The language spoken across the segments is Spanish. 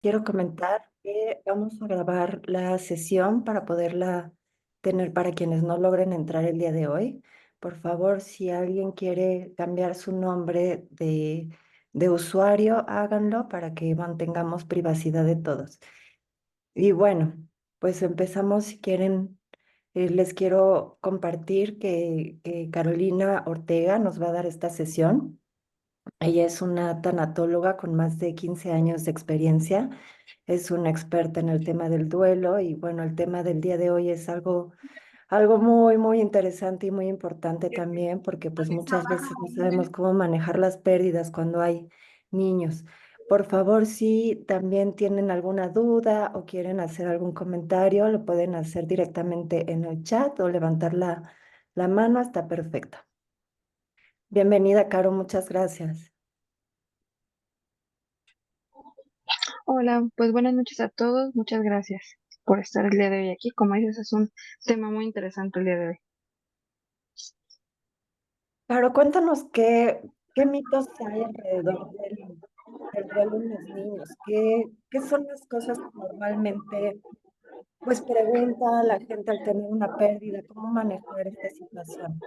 quiero comentar que vamos a grabar la sesión para poderla tener para quienes no logren entrar el día de hoy. Por favor, si alguien quiere cambiar su nombre de usuario, háganlo para que mantengamos privacidad de todos. Y bueno, pues empezamos. Si quieren, les quiero compartir que Carolina Ortega nos va a dar esta sesión. Ella es una tanatóloga con más de 15 años de experiencia. Es una experta en el tema del duelo y bueno, el tema del día de hoy es algo muy, muy interesante y muy importante también porque pues muchas veces no sabemos cómo manejar las pérdidas cuando hay niños. Por favor, si también tienen alguna duda o quieren hacer algún comentario, lo pueden hacer directamente en el chat o levantar la mano. Está perfecto. Bienvenida, Caro, muchas gracias. Hola, pues buenas noches a todos. Muchas gracias por estar el día de hoy aquí. Como dices, es un tema muy interesante el día de hoy. Claro, cuéntanos qué mitos hay alrededor del duelo en los niños. ¿Qué son las cosas que normalmente pues pregunta a la gente al tener una pérdida? ¿Cómo manejar esta situación?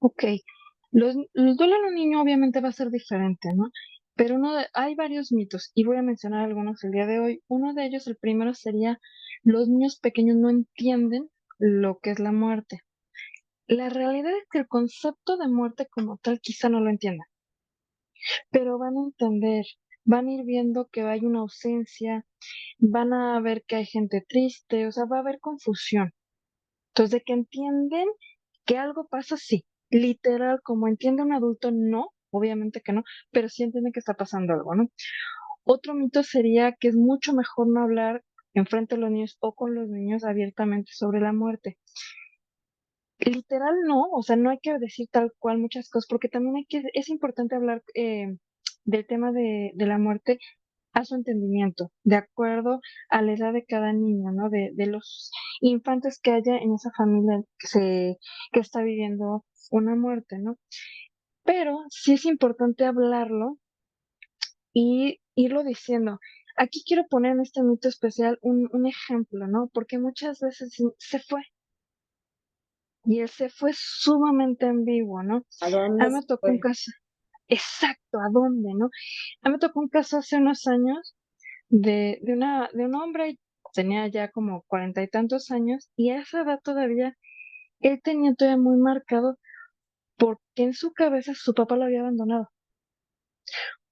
Ok, el duelo en un niño obviamente va a ser diferente, ¿no? Pero hay varios mitos y voy a mencionar algunos el día de hoy. Uno de ellos, el primero sería, los niños pequeños no entienden lo que es la muerte. La realidad es que el concepto de muerte como tal quizá no lo entiendan, pero van a entender, van a ir viendo que hay una ausencia, van a ver que hay gente triste, o sea, va a haber confusión. Entonces, de que entienden que algo pasa, sí. Literal, como entiende un adulto, no, obviamente que no, pero sí entiende que está pasando algo, ¿no? Otro mito sería que es mucho mejor no hablar enfrente de los niños o con los niños abiertamente sobre la muerte. Literal, no, o sea, no hay que decir tal cual muchas cosas, porque también es importante hablar del tema de la muerte a su entendimiento, de acuerdo a la edad de cada niño, ¿no? De los infantes que haya en esa familia que está viviendo una muerte, ¿no? Pero sí es importante hablarlo y irlo diciendo. Aquí quiero poner en este mito especial un ejemplo, ¿no? Porque muchas veces se fue y él se fue sumamente ambiguo, ¿no? ¿A A dónde mí se me tocó un fue? caso, exacto, ¿a dónde, no? A mí me tocó un caso hace unos años de un hombre, tenía ya como 40 y tantos años, y a esa edad todavía, él tenía todavía muy marcado porque en su cabeza su papá lo había abandonado,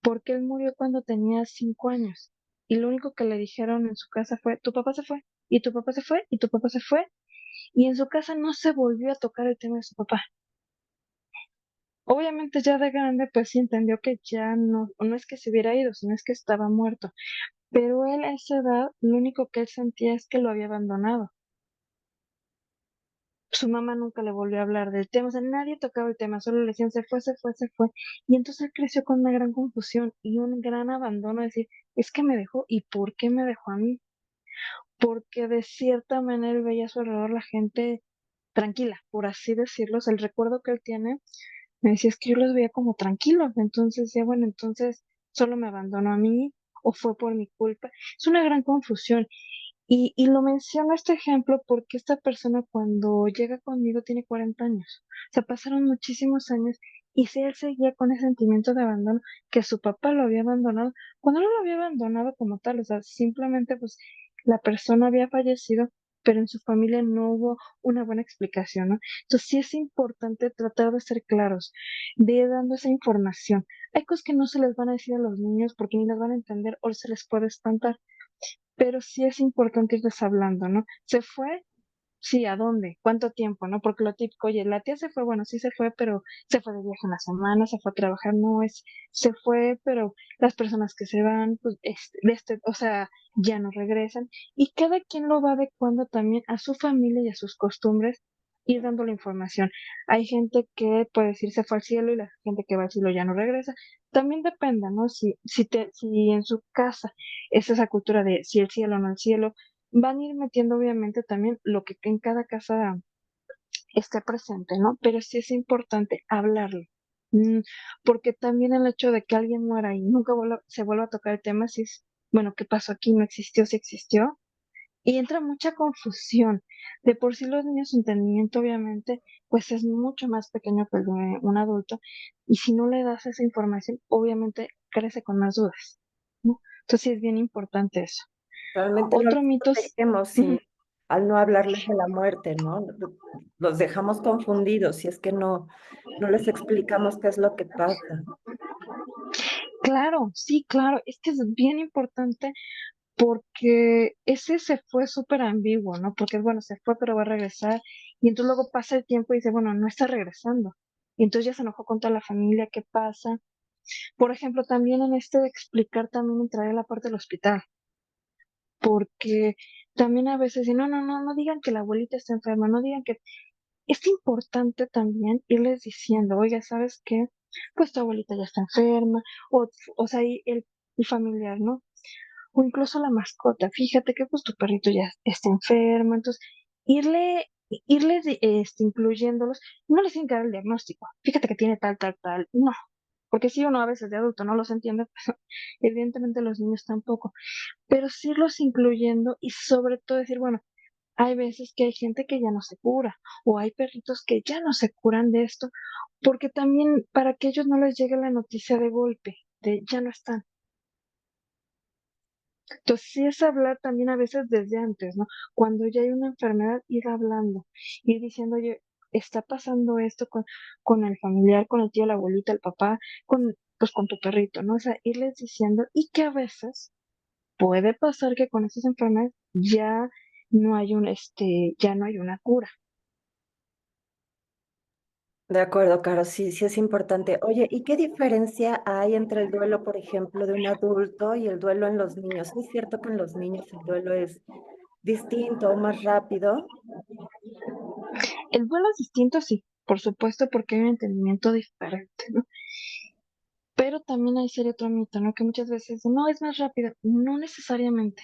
porque él murió cuando tenía 5 años, y lo único que le dijeron en su casa fue, tu papá se fue, y tu papá se fue, y tu papá se fue, y en su casa no se volvió a tocar el tema de su papá. Obviamente ya de grande, pues sí entendió que ya no es que se hubiera ido, sino es que estaba muerto. Pero él a esa edad, lo único que él sentía es que lo había abandonado. Su mamá nunca le volvió a hablar del tema, o sea, nadie tocaba el tema, solo le decían se fue, se fue, se fue. Y entonces él creció con una gran confusión y un gran abandono, decir, es que me dejó, ¿y por qué me dejó a mí? Porque de cierta manera él veía a su alrededor la gente tranquila, por así decirlo. O sea, el recuerdo que él tiene, me decía, es que yo los veía como tranquilos, entonces decía, bueno, entonces solo me abandonó a mí o fue por mi culpa. Es una gran confusión. Y lo menciono este ejemplo porque esta persona cuando llega conmigo tiene 40 años. O sea, pasaron muchísimos años y si él seguía con ese sentimiento de abandono, que su papá lo había abandonado, cuando no lo había abandonado como tal, o sea, simplemente pues la persona había fallecido, pero en su familia no hubo una buena explicación, ¿no? Entonces sí es importante tratar de ser claros, de ir dando esa información. Hay cosas que no se les van a decir a los niños porque ni las van a entender o se les puede espantar, pero sí es importante irles hablando, ¿no? ¿Se fue? Sí, ¿a dónde? ¿Cuánto tiempo? ¿No? Porque lo típico, oye, la tía se fue, bueno, sí se fue, pero se fue de viaje una semana, se fue a trabajar, no es, se fue, pero las personas que se van, pues, o sea, ya no regresan. Y cada quien lo va adecuando también a su familia y a sus costumbres, ir dando la información. Hay gente que puede decir se fue al cielo y la gente que va al cielo ya no regresa. También depende, ¿no? Si en su casa es esa cultura de si el cielo o no el cielo, van a ir metiendo obviamente también lo que en cada casa esté presente, ¿no? Pero sí es importante hablarlo. Mm, Porque también el hecho de que alguien muera y nunca se vuelva a tocar el tema, sí, bueno, ¿qué pasó aquí? ¿No existió? ¿Sí existió? Y entra mucha confusión. De por sí los niños, su entendimiento obviamente, pues es mucho más pequeño que el de un adulto. Y si no le das esa información, obviamente crece con más dudas, ¿no? Entonces sí es bien importante eso. Realmente no Otro los mito es, protegemos ujú, al no hablarles de la muerte, ¿no? Los dejamos confundidos si es que no les explicamos qué es lo que pasa. claro, sí, claro, es que es bien importante porque ese se fue súper ambiguo, ¿no? Porque, bueno, se fue, pero va a regresar. Y entonces luego pasa el tiempo y dice, bueno, no está regresando. Y entonces ya se enojó con toda la familia, ¿qué pasa? Por ejemplo, también en este de explicar, también entraría la parte del hospital, porque también a veces, no, no, no, no digan que la abuelita está enferma, no digan que... Es importante también irles diciendo, oiga, ¿sabes qué? Pues tu abuelita ya está enferma, o sea, y el familiar, ¿no? O incluso la mascota, fíjate que pues tu perrito ya está enfermo, entonces irles incluyéndolos, no les tienen que dar el diagnóstico, fíjate que tiene tal, tal, tal, no, porque si uno a veces de adulto no los entiende, pues, evidentemente los niños tampoco, pero sí irlos incluyendo y sobre todo decir, bueno, hay veces que hay gente que ya no se cura, o hay perritos que ya no se curan de esto, porque también para que ellos no les llegue la noticia de golpe, de ya no están. Entonces, sí es hablar también a veces desde antes, ¿no? Cuando ya hay una enfermedad, ir hablando, ir diciendo, oye, está pasando esto con el familiar, con el tío, la abuelita, el papá, pues con tu perrito, ¿no? O sea, irles diciendo y que a veces puede pasar que con esas enfermedades ya no hay una cura. De acuerdo, Caro, sí, sí es importante. Oye, ¿y qué diferencia hay entre el duelo, por ejemplo, de un adulto y el duelo en los niños? ¿Es cierto que en los niños el duelo es distinto o más rápido? El duelo es distinto, sí, por supuesto, porque hay un entendimiento diferente, ¿no? Pero también hay sería otro mito, ¿no? Que muchas veces, no, es más rápido. No necesariamente.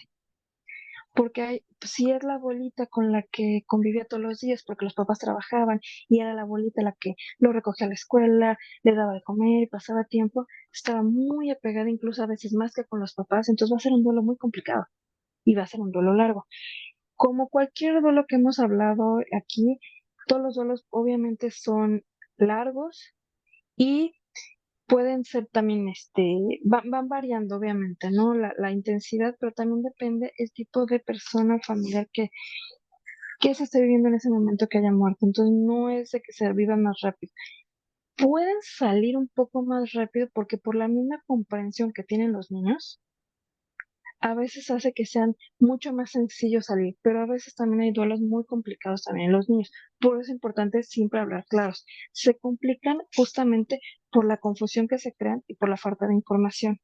Porque pues, si es la abuelita con la que convivía todos los días, porque los papás trabajaban y era la abuelita la que lo recogía a la escuela, le daba de comer, pasaba tiempo, estaba muy apegada incluso a veces más que con los papás, entonces va a ser un duelo muy complicado y va a ser un duelo largo. Como cualquier duelo que hemos hablado aquí, todos los duelos obviamente son largos y pueden ser también, van variando obviamente, ¿no? La intensidad, pero también depende el tipo de persona o familiar que se esté viviendo en ese momento que haya muerto. Entonces no es de que se viva más rápido. Pueden salir un poco más rápido porque por la misma comprensión que tienen los niños, a veces hace que sean mucho más sencillos salir, pero a veces también hay duelos muy complicados también en los niños. Por eso es importante siempre hablar claros. Se complican justamente por la confusión que se crean y por la falta de información.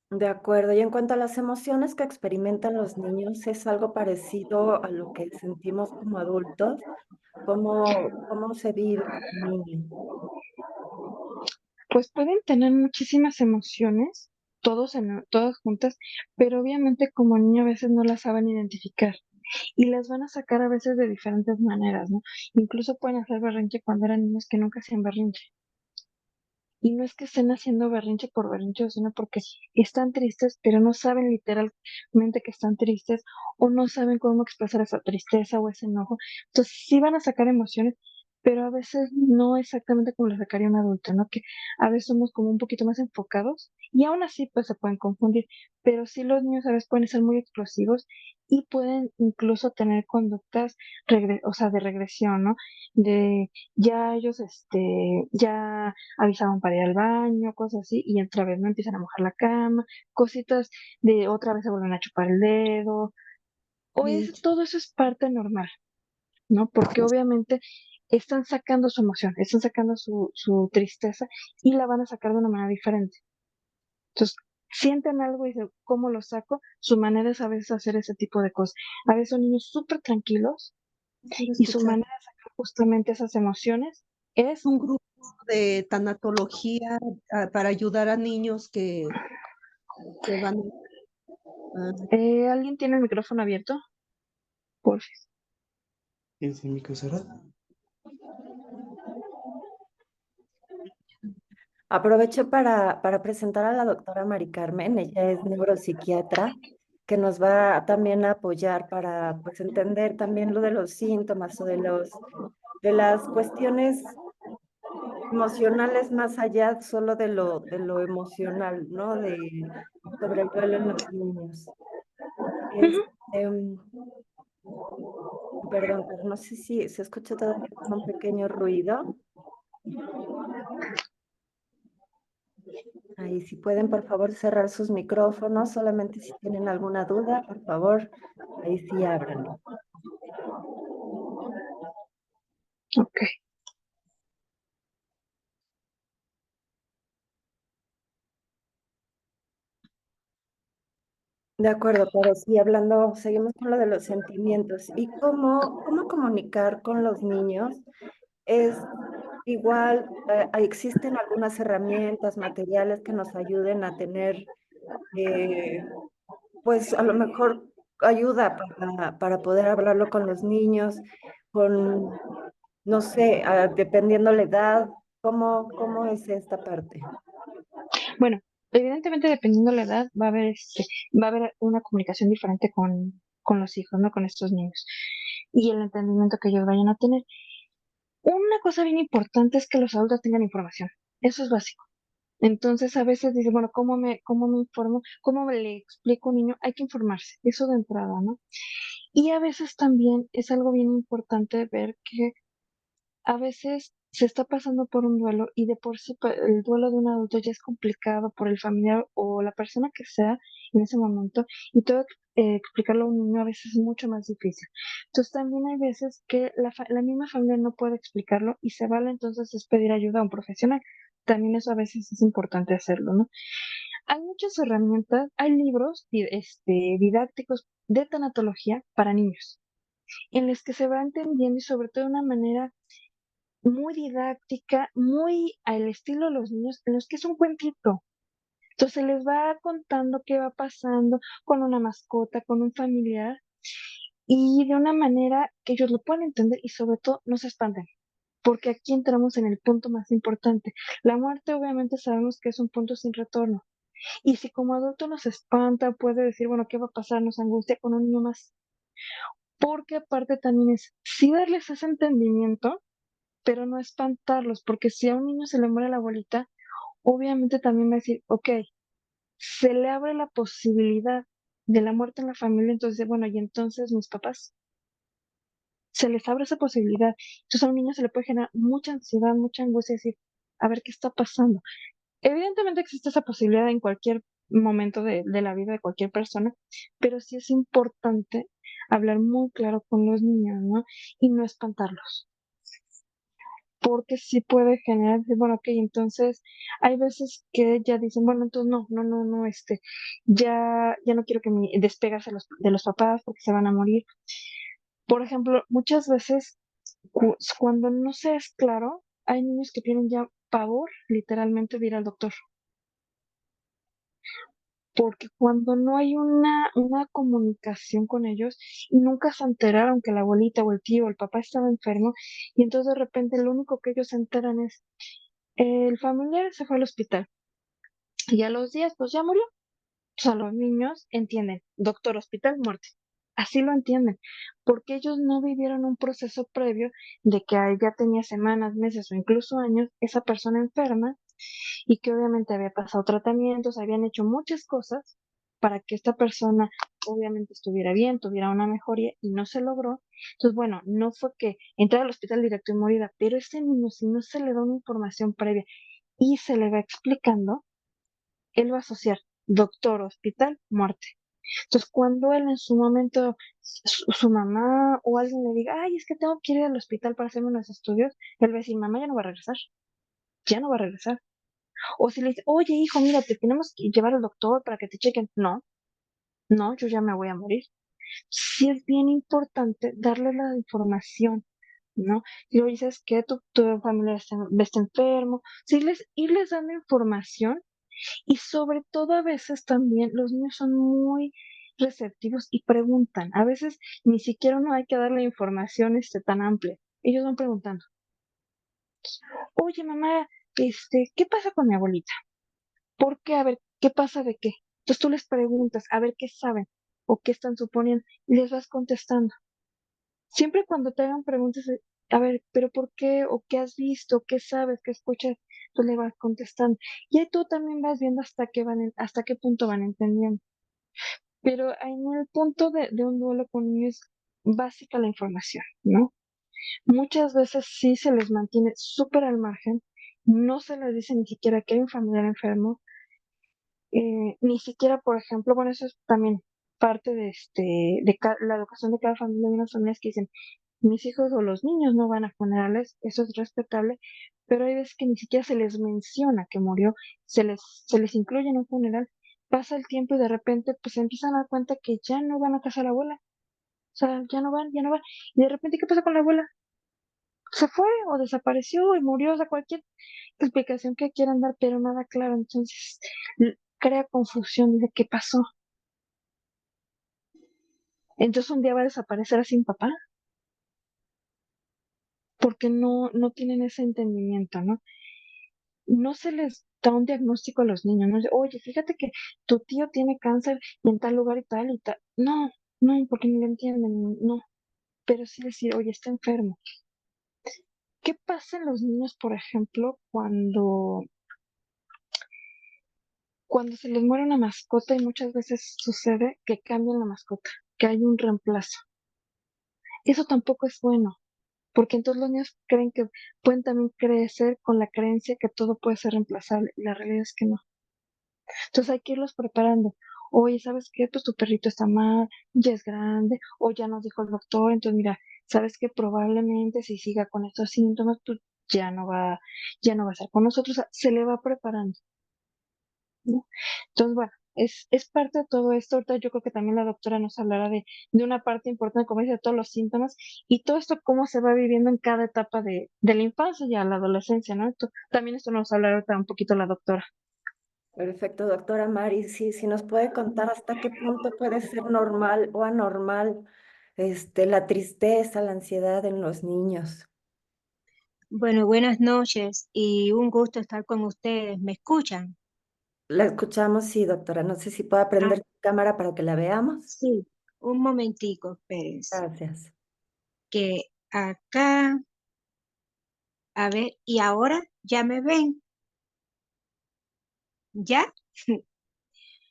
De acuerdo. Y en cuanto a las emociones que experimentan los niños, ¿es algo parecido a lo que sentimos como adultos? ¿Cómo se vive como niño? Pues pueden tener muchísimas emociones, todas juntas, pero obviamente como niño a veces no las saben identificar y las van a sacar a veces de diferentes maneras, ¿no? Incluso pueden hacer berrinche cuando eran niños que nunca hacían berrinche. Y no es que estén haciendo berrinche por berrinche, sino porque están tristes, pero no saben literalmente que están tristes o no saben cómo expresar esa tristeza o ese enojo. Entonces sí van a sacar emociones, pero a veces no exactamente como lo sacaría un adulto, ¿no? Que a veces somos como un poquito más enfocados y aún así pues se pueden confundir, pero sí los niños a veces pueden ser muy explosivos y pueden incluso tener conductas o sea, de regresión, ¿no? De ya ellos, ya avisaban para ir al baño, cosas así, y otra vez no empiezan a mojar la cama, cositas de otra vez se vuelven a chupar el dedo, todo eso es parte normal, ¿no? Porque obviamente están sacando su emoción, están sacando su tristeza y la van a sacar de una manera diferente. Entonces, sienten algo y dicen, ¿cómo lo saco? Su manera es a veces hacer ese tipo de cosas. A veces son niños súper tranquilos Quiero y su escuchar. manera de sacar justamente esas emociones es, Un grupo de tanatología para ayudar a niños que van a... ¿alguien tiene el micrófono abierto? Por ¿Es mi será? Aprovecho para presentar a la doctora Mari Carmen. Ella es neuropsiquiatra que nos va también a apoyar para pues, entender también lo de los síntomas o de las cuestiones emocionales más allá solo de lo emocional, ¿no? Sobre el duelo en los niños. Ujú. Este, perdón, pero no sé si se escucha todavía como un pequeño ruido. Ahí, si pueden, por favor, cerrar sus micrófonos, solamente si tienen alguna duda, por favor, ahí sí ábranlo. Ok. De acuerdo, pero sí, hablando, seguimos con lo de los sentimientos y cómo comunicar con los niños. Es igual, existen algunas herramientas, materiales que nos ayuden a tener, pues a lo mejor ayuda para poder hablarlo con los niños, con, no sé, dependiendo la edad, ¿cómo es esta parte? Bueno, evidentemente dependiendo la edad va a haber una comunicación diferente con los hijos, ¿no? Con estos niños. Y el entendimiento que ellos vayan a tener. Una cosa bien importante es que los adultos tengan información. Eso es básico. Entonces, a veces dice, bueno, cómo me informo? ¿Cómo le explico a un niño? Hay que informarse, eso de entrada, ¿no? Y a veces también es algo bien importante ver que a veces se está pasando por un duelo y de por sí el duelo de un adulto ya es complicado por el familiar o la persona que sea en ese momento y todo explicarlo a un niño a veces es mucho más difícil. Entonces también hay veces que la misma familia no puede explicarlo y se vale entonces es pedir ayuda a un profesional. También eso a veces es importante hacerlo, ¿no? Hay muchas herramientas, hay libros didácticos de tanatología para niños en los que se va entendiendo y sobre todo de una manera muy didáctica, muy al estilo de los niños, en los que es un cuentito. Entonces les va contando qué va pasando con una mascota, con un familiar, y de una manera que ellos lo puedan entender y sobre todo no se espanten. Porque aquí entramos en el punto más importante. La muerte obviamente sabemos que es un punto sin retorno. Y si como adulto nos espanta, puede decir, bueno, ¿qué va a pasar? Nos angustia con un niño más. Porque aparte también es, sí darles ese entendimiento, pero no espantarlos, porque si a un niño se le muere la abuelita, obviamente también va a decir, ok, se le abre la posibilidad de la muerte en la familia, entonces, bueno, y entonces mis papás, se les abre esa posibilidad. Entonces a un niño se le puede generar mucha ansiedad, mucha angustia, decir, a ver qué está pasando. Evidentemente existe esa posibilidad en cualquier momento de la vida de cualquier persona, pero sí es importante hablar muy claro con los niños, ¿no? Y no espantarlos. Porque sí puede generar, bueno, ok, entonces hay veces que ya dicen, bueno, entonces no, ya no quiero que me despegarse de los papás porque se van a morir. Por ejemplo, muchas veces cuando no se es claro, hay niños que tienen ya pavor, literalmente, de ir al doctor. Porque cuando no hay una comunicación con ellos y nunca se enteraron que la abuelita o el tío o el papá estaba enfermo, y entonces de repente lo único que ellos se enteran es el familiar se fue al hospital y a los días pues ya murió. O sea, los niños entienden, doctor, hospital, muerte. Así lo entienden, porque ellos no vivieron un proceso previo de que ya tenía semanas, meses o incluso años esa persona enferma y que obviamente había pasado tratamientos, habían hecho muchas cosas para que esta persona obviamente estuviera bien, tuviera una mejoría y no se logró. Entonces, bueno, no fue que entrara al hospital directo y moriera, pero ese niño, si no se le da una información previa y se le va explicando, él va a asociar doctor, hospital, muerte. Entonces, cuando él en su momento, su mamá o alguien le diga, ay, es que tengo que ir al hospital para hacerme unos estudios, él va a decir, mamá ya no va a regresar, ya no va a regresar. O si le dice, oye, hijo, mira, te tenemos que llevar al doctor para que te chequen. No, no, yo ya me voy a morir. Sí es bien importante darle la información, ¿no? Si lo dices que tu familia está enfermo, sí, irles dando información y sobre todo a veces también los niños son muy receptivos y preguntan. A veces ni siquiera no hay que darle información tan amplia. Ellos van preguntando. Oye, mamá, ¿qué pasa con mi abuelita? ¿Por qué? A ver, ¿qué pasa de qué? Entonces tú les preguntas, a ver qué saben o qué están suponiendo, y les vas contestando. Siempre cuando te hagan preguntas, a ver, ¿pero por qué? ¿O qué has visto? ¿Qué sabes? ¿Qué escuchas? Tú le vas contestando. Y ahí tú también vas viendo hasta qué hasta qué punto van entendiendo. Pero en el punto de un duelo con niños es básica la información, ¿no? Muchas veces sí se les mantiene súper al margen, no se les dice ni siquiera que hay un familiar enfermo, ni siquiera, por ejemplo, bueno, eso es también parte de la educación de cada familia. Hay unas familias que dicen, mis hijos o los niños no van a funerales, eso es respetable, pero hay veces que ni siquiera se les menciona que murió, se les incluye en un funeral, pasa el tiempo y de repente pues se empiezan a dar cuenta que ya no van a casa de la abuela, o sea, ya no van, y de repente, ¿qué pasa con la abuela? Se fue o desapareció y murió, o sea, cualquier explicación que quieran dar, pero nada claro, entonces crea confusión de qué pasó. Entonces un día va a desaparecer sin papá, porque no tienen ese entendimiento, ¿no? No se les da un diagnóstico a los niños, no es, oye, fíjate que tu tío tiene cáncer y en tal lugar y tal y tal. No, no, porque ni lo entienden, no. Pero sí decir, oye, está enfermo. ¿Qué pasa en los niños, por ejemplo, cuando se les muere una mascota y muchas veces sucede que cambian la mascota, que hay un reemplazo? Eso tampoco es bueno, porque entonces los niños creen que pueden también crecer con la creencia que todo puede ser reemplazable y la realidad es que no. Entonces hay que irlos preparando. Oye, ¿sabes qué? Pues tu perrito está mal, ya es grande, o ya nos dijo el doctor, entonces mira, ¿sabes qué? Probablemente si siga con estos síntomas, pues ya no va a estar con nosotros, o sea, se le va preparando, ¿no? Entonces, bueno, es parte de todo esto. Ahorita yo creo que también la doctora nos hablará de una parte importante, como dice, de todos los síntomas y todo esto, cómo se va viviendo en cada etapa de la infancia y a la adolescencia, ¿no? También esto nos hablará ahorita un poquito la doctora. Perfecto, doctora Mari. Sí, si nos puede contar hasta qué punto puede ser normal o anormal, la tristeza, la ansiedad en los niños. Bueno, buenas noches y un gusto estar con ustedes. ¿Me escuchan? La escuchamos, sí, doctora. No sé si puede Ah, prender su cámara para que la veamos. sí, un momentico, espérense. Gracias. Que acá, a ver, ¿y ahora ya me ven? ¿Ya?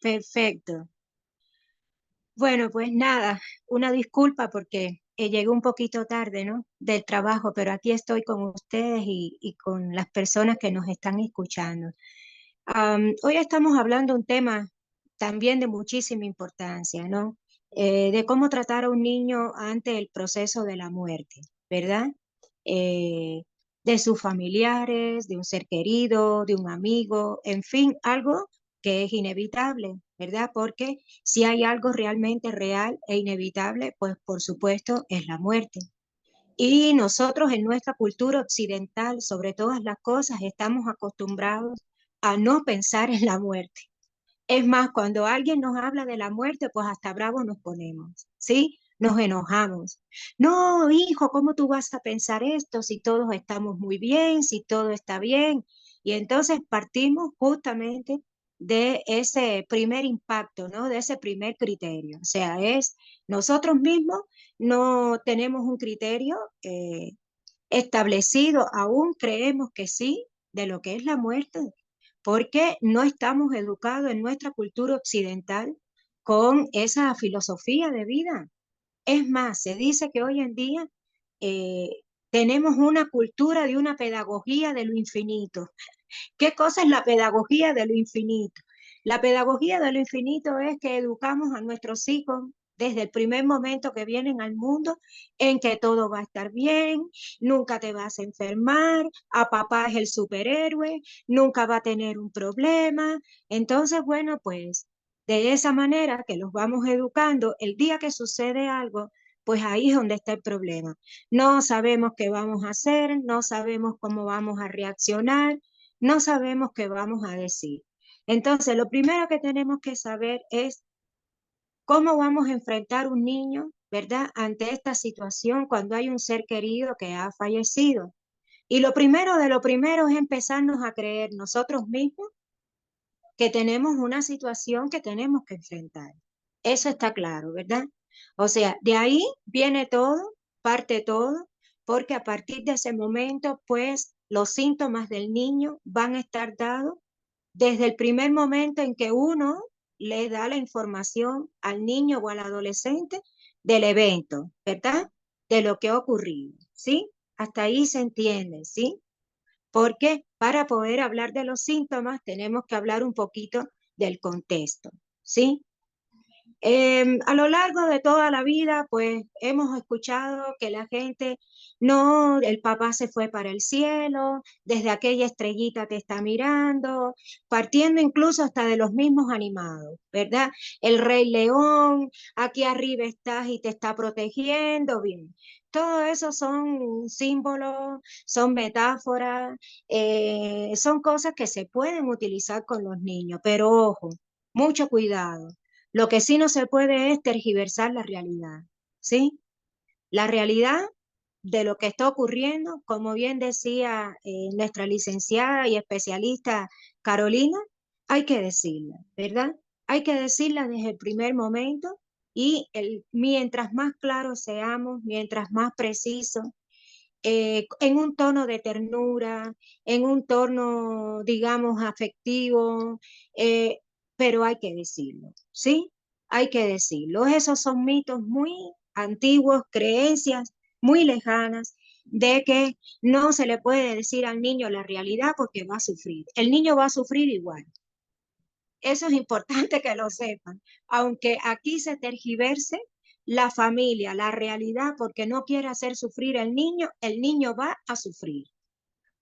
Perfecto. Bueno, pues nada, una disculpa porque llegué un poquito tarde, ¿no? Del trabajo, pero aquí estoy con ustedes y con las personas que nos están escuchando. Hoy estamos hablando un tema también de muchísima importancia, ¿no? De cómo tratar a un niño ante el proceso de la muerte, ¿verdad? Eh, de sus familiares, de un ser querido, de un amigo, en fin, algo que es inevitable, ¿verdad? Porque si hay algo realmente real e inevitable, pues por supuesto es la muerte. Y nosotros en nuestra cultura occidental, sobre todas las cosas, estamos acostumbrados a no pensar en la muerte. Es más, cuando alguien nos habla de la muerte, pues hasta bravos nos ponemos, ¿sí? Nos enojamos. No, hijo, ¿cómo tú vas a pensar esto si todos estamos muy bien, si todo está bien? Y entonces partimos justamente de ese primer impacto, ¿no? De ese primer criterio. O sea, es nosotros mismos no tenemos un criterio establecido, aún creemos que sí, de lo que es la muerte, porque no estamos educados en nuestra cultura occidental con esa filosofía de vida. Es más, se dice que hoy en día eh, tenemos una cultura de una pedagogía de lo infinito. ¿Qué cosa es la pedagogía de lo infinito? La pedagogía de lo infinito es que educamos a nuestros hijos desde el primer momento que vienen al mundo en que todo va a estar bien, nunca te vas a enfermar, a papá es el superhéroe, nunca va a tener un problema. Entonces, bueno, pues de esa manera que los vamos educando, el día que sucede algo, pues ahí es donde está el problema. No sabemos qué vamos a hacer, no sabemos cómo vamos a reaccionar, no sabemos qué vamos a decir. Entonces, lo primero que tenemos que saber es cómo vamos a enfrentar un niño, ¿verdad? Ante esta situación cuando hay un ser querido que ha fallecido. Y lo primero de lo primero es empezarnos a creer nosotros mismos que tenemos una situación que tenemos que enfrentar. Eso está claro, ¿verdad? O sea, de ahí viene todo, parte todo, porque a partir de ese momento, pues los síntomas del niño van a estar dados desde el primer momento en que uno le da la información al niño o al adolescente del evento, ¿verdad? De lo que ha ocurrido, ¿sí? Hasta ahí se entiende, ¿sí? Porque para poder hablar de los síntomas tenemos que hablar un poquito del contexto, ¿sí? A lo largo de toda la vida, pues hemos escuchado que la gente, no, el papá se fue para el cielo, desde aquella estrellita te está mirando, partiendo incluso hasta de los mismos animados, ¿verdad? El Rey León, aquí arriba estás y te está protegiendo, bien. Todo eso son símbolos, son metáforas, son cosas que se pueden utilizar con los niños, pero ojo, mucho cuidado. Lo que sí no se puede es tergiversar la realidad, ¿sí? La realidad de lo que está ocurriendo, como bien decía nuestra licenciada y especialista Carolina, hay que decirla, ¿verdad? Hay que decirla desde el primer momento y mientras más claros seamos, mientras más precisos, en un tono de ternura, en un tono, digamos, afectivo, eh, pero hay que decirlo, ¿sí? Hay que decirlo. Esos son mitos muy antiguos, creencias muy lejanas de que no se le puede decir al niño la realidad porque va a sufrir. El niño va a sufrir igual. Eso es importante que lo sepan. Aunque aquí se tergiverse la familia, la realidad, porque no quiere hacer sufrir al niño, el niño va a sufrir.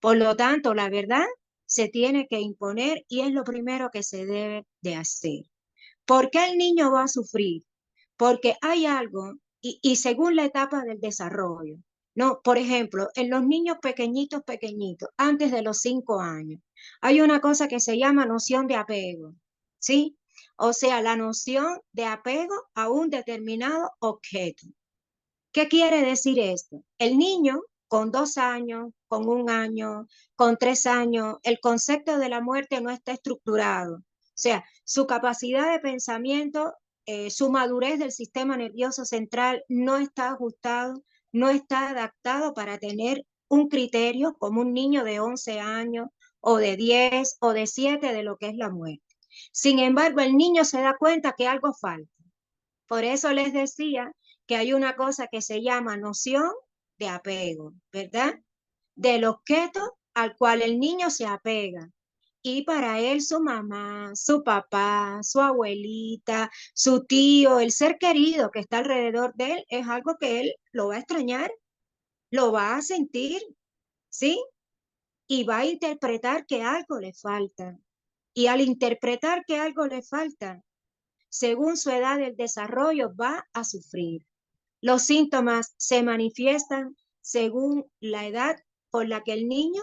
Por lo tanto, la verdad se tiene que imponer y es lo primero que se debe de hacer. ¿Por qué el niño va a sufrir? Porque hay algo, y según la etapa del desarrollo, no, por ejemplo, en los niños pequeñitos, pequeñitos, antes de los 5 años, hay una cosa que se llama noción de apego, ¿sí? O sea, la noción de apego a un determinado objeto. ¿Qué quiere decir esto? El niño con 2 años, con 1 año, con 3 años, el concepto de la muerte no está estructurado. O sea, su capacidad de pensamiento, su madurez del sistema nervioso central no está ajustado, no está adaptado para tener un criterio como un niño de 11 años o de 10 o de 7 de lo que es la muerte. Sin embargo, el niño se da cuenta que algo falta. Por eso les decía que hay una cosa que se llama noción de apego, ¿verdad? Del objeto al cual el niño se apega. Y para él su mamá, su papá, su abuelita, su tío, el ser querido que está alrededor de él, es algo que él lo va a extrañar, lo va a sentir, ¿sí? Y va a interpretar que algo le falta. Y al interpretar que algo le falta, según su edad del desarrollo, va a sufrir. Los síntomas se manifiestan según la edad por la que el niño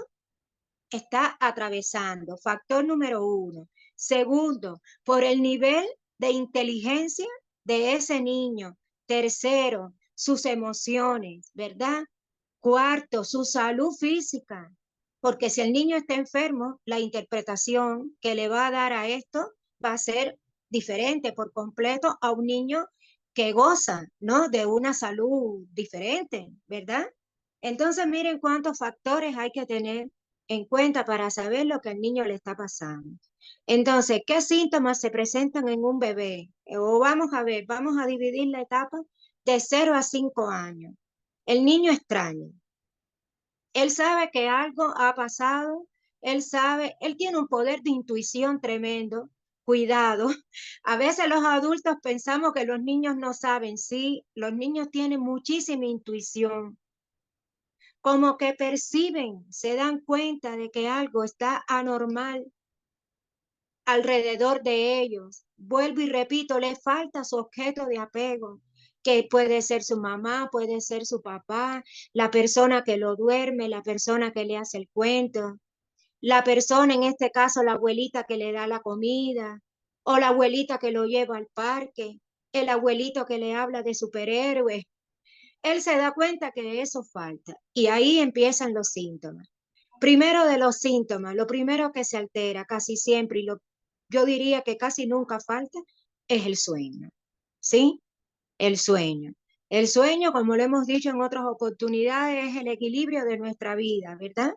está atravesando. Factor número 1. Segundo, por el nivel de inteligencia de ese niño. Tercero, sus emociones, ¿verdad? Cuarto, su salud física. Porque si el niño está enfermo, la interpretación que le va a dar a esto va a ser diferente por completo a un niño que goza, ¿no? De una salud diferente, ¿verdad? Entonces, miren cuántos factores hay que tener en cuenta para saber lo que al niño le está pasando. Entonces, ¿qué síntomas se presentan en un bebé? O vamos a ver, vamos a dividir la etapa de 0 a 5 años. El niño extraña. Él sabe que algo ha pasado, él sabe, él tiene un poder de intuición tremendo. Cuidado. A veces los adultos pensamos que los niños no saben. Sí, los niños tienen muchísima intuición, como que perciben, se dan cuenta de que algo está anormal alrededor de ellos. Vuelvo y repito, le falta su objeto de apego, que puede ser su mamá, puede ser su papá, la persona que lo duerme, la persona que le hace el cuento, la persona, en este caso, la abuelita que le da la comida, o la abuelita que lo lleva al parque, el abuelito que le habla de superhéroes. Él se da cuenta que eso falta y ahí empiezan los síntomas. Primero de los síntomas, lo primero que se altera casi siempre, yo diría que casi nunca falta, es el sueño, ¿sí? El sueño. El sueño, como lo hemos dicho en otras oportunidades, es el equilibrio de nuestra vida, ¿verdad?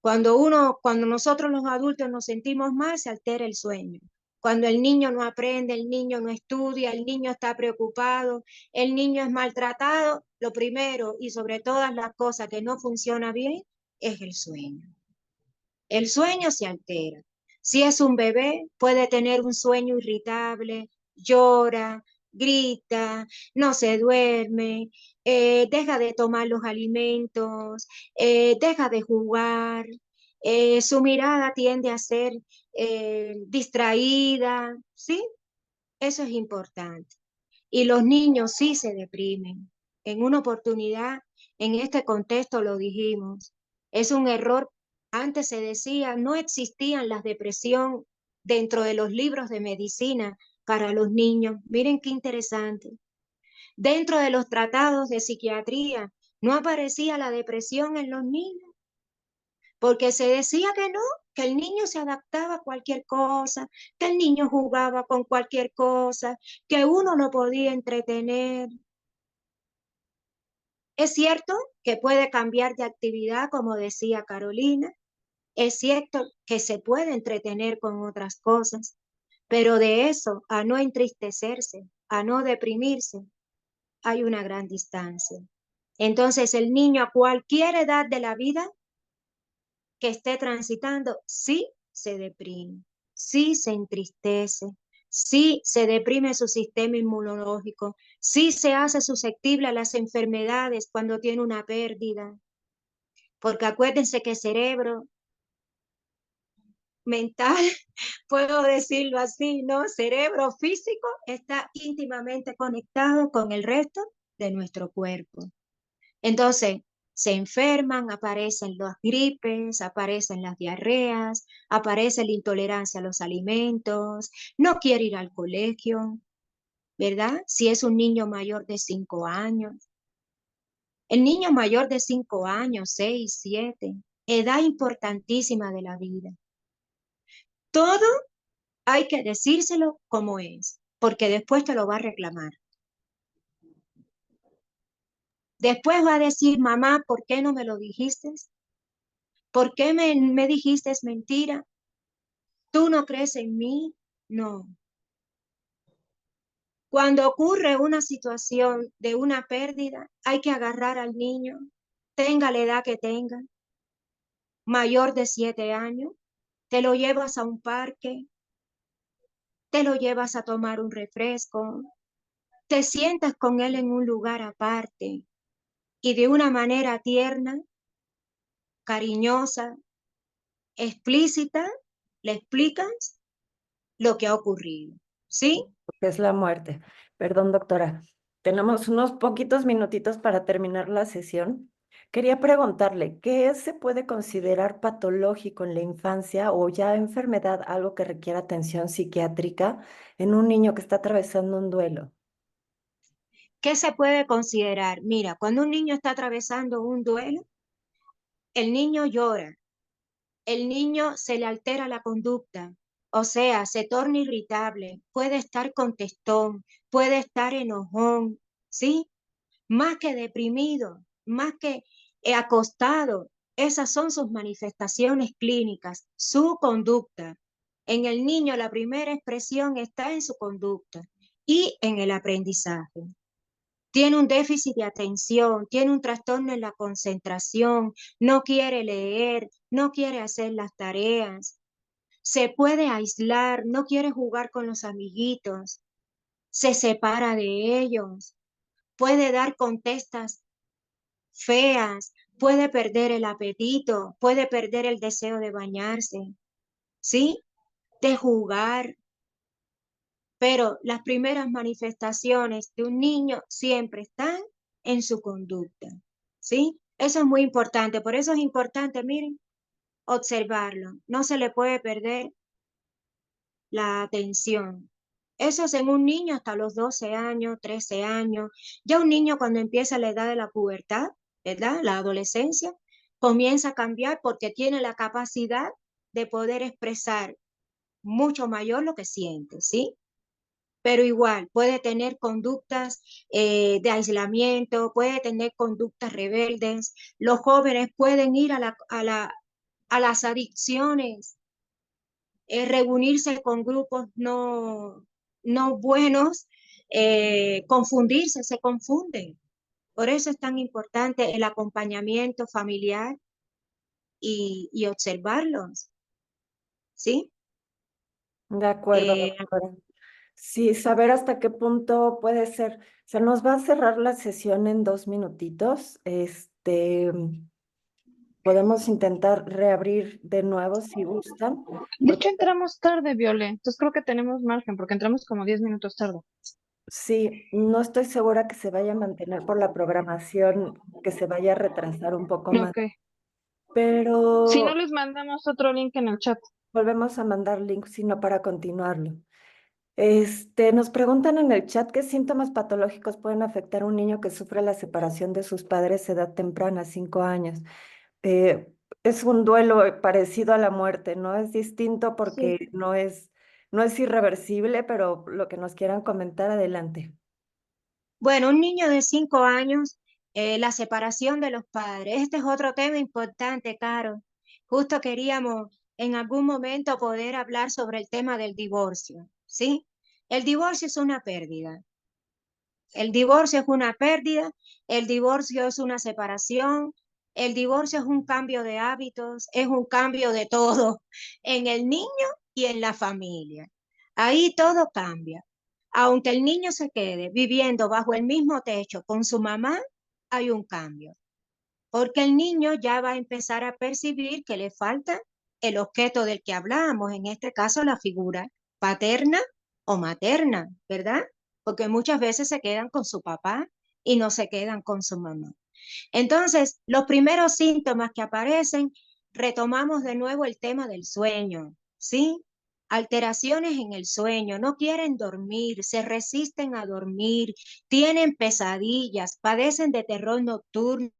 Cuando nosotros los adultos nos sentimos mal, se altera el sueño. Cuando el niño no aprende, el niño no estudia, el niño está preocupado, el niño es maltratado, lo primero y sobre todas las cosas que no funciona bien es el sueño. El sueño se altera. Si es un bebé, puede tener un sueño irritable, llora, grita, no se duerme, deja de tomar los alimentos, deja de jugar, su mirada tiende a ser distraída, ¿sí? Eso es importante. Y los niños sí se deprimen. En una oportunidad, en este contexto lo dijimos, es un error. Antes se decía, no existían las depresión dentro de los libros de medicina para los niños. Miren qué interesante. Dentro de los tratados de psiquiatría no aparecía la depresión en los niños, porque se decía que el niño se adaptaba a cualquier cosa, que el niño jugaba con cualquier cosa, que uno lo podía entretener. Es cierto que puede cambiar de actividad, como decía Carolina, es cierto que se puede entretener con otras cosas, pero de eso a no entristecerse, a no deprimirse, hay una gran distancia. Entonces el niño a cualquier edad de la vida que esté transitando, sí se deprime, sí se entristece, sí se deprime su sistema inmunológico, sí se hace susceptible a las enfermedades cuando tiene una pérdida, porque acuérdense que el cerebro mental, puedo decirlo así, ¿no? Cerebro físico está íntimamente conectado con el resto de nuestro cuerpo. Entonces, se enferman, aparecen las gripes, aparecen las diarreas, aparece la intolerancia a los alimentos, no quiere ir al colegio, ¿verdad? Si es un niño mayor de 5 años. El niño mayor de 5 años, 6, 7, edad importantísima de la vida. Todo hay que decírselo como es, porque después te lo va a reclamar. Después va a decir, mamá, ¿por qué no me lo dijiste? ¿Por qué me dijiste mentira? ¿Tú no crees en mí? No. Cuando ocurre una situación de una pérdida, hay que agarrar al niño, tenga la edad que tenga, mayor de 7 años, te lo llevas a un parque, te lo llevas a tomar un refresco, te sientas con él en un lugar aparte y de una manera tierna, cariñosa, explícita, le explicas lo que ha ocurrido, ¿sí? Que es la muerte. Perdón, doctora. Tenemos unos poquitos minutitos para terminar la sesión. Quería preguntarle, ¿se puede considerar patológico en la infancia o ya enfermedad, algo que requiera atención psiquiátrica en un niño que está atravesando un duelo? ¿Qué se puede considerar? Mira, cuando un niño está atravesando un duelo, el niño llora, el niño se le altera la conducta, o sea, se torna irritable, puede estar contestón, puede estar enojón, ¿sí? Más que deprimido, más que acostado. Esas son sus manifestaciones clínicas, su conducta. En el niño la primera expresión está en su conducta y en el aprendizaje. Tiene un déficit de atención, tiene un trastorno en la concentración, no quiere leer, no quiere hacer las tareas, se puede aislar, no quiere jugar con los amiguitos, se separa de ellos, puede dar contestas feas, puede perder el apetito, puede perder el deseo de bañarse, ¿sí? De jugar. Pero las primeras manifestaciones de un niño siempre están en su conducta, ¿sí? Eso es muy importante. Por eso es importante, miren, observarlo. No se le puede perder la atención. Eso es en un niño hasta los 12 años, 13 años. Ya un niño cuando empieza la edad de la pubertad, ¿verdad? La adolescencia, comienza a cambiar porque tiene la capacidad de poder expresar mucho mayor lo que siente, ¿sí? Pero igual puede tener conductas de aislamiento, puede tener conductas rebeldes. Los jóvenes pueden ir a las adicciones, reunirse con grupos no buenos, confundirse, se confunden. Por eso es tan importante el acompañamiento familiar y observarlos, ¿sí? De acuerdo, Eh, doctora. Sí, saber hasta qué punto puede ser. Se nos va a cerrar la sesión en 2 minutitos. Podemos intentar reabrir de nuevo si gustan, De porque hecho, entramos tarde, Viole, entonces creo que tenemos margen porque entramos como 10 minutos tarde. sí, no estoy segura que se vaya a mantener por la programación, que se vaya a retrasar un poco más, Ok. Si no, pero les mandamos otro link en el chat. volvemos a mandar links, sino para continuarlo. Nos preguntan en el chat qué síntomas patológicos pueden afectar a un niño que sufre la separación de sus padres a edad temprana, 5 años. Eh, es un duelo parecido a la muerte, ¿no? Es distinto sí. porque no es irreversible, pero lo que nos quieran comentar, adelante. Bueno, un niño de 5 años, la separación de los padres. Este es otro tema importante, Caro. Justo queríamos en algún momento poder hablar sobre el tema del divorcio, ¿sí? El divorcio es una pérdida. El divorcio es una pérdida, el divorcio es una separación, el divorcio es un cambio de hábitos, es un cambio de todo en el niño y en la familia. Ahí todo cambia. Aunque el niño se quede viviendo bajo el mismo techo con su mamá, hay un cambio, porque el niño ya va a empezar a percibir que le falta el objeto del que hablamos, en este caso la figura paterna o materna, ¿verdad? Porque muchas veces se quedan con su papá y no se quedan con su mamá. Entonces, los primeros síntomas que aparecen, retomamos de nuevo el tema del sueño, ¿sí? Alteraciones en el sueño, no quieren dormir, se resisten a dormir, tienen pesadillas, padecen de terror nocturno,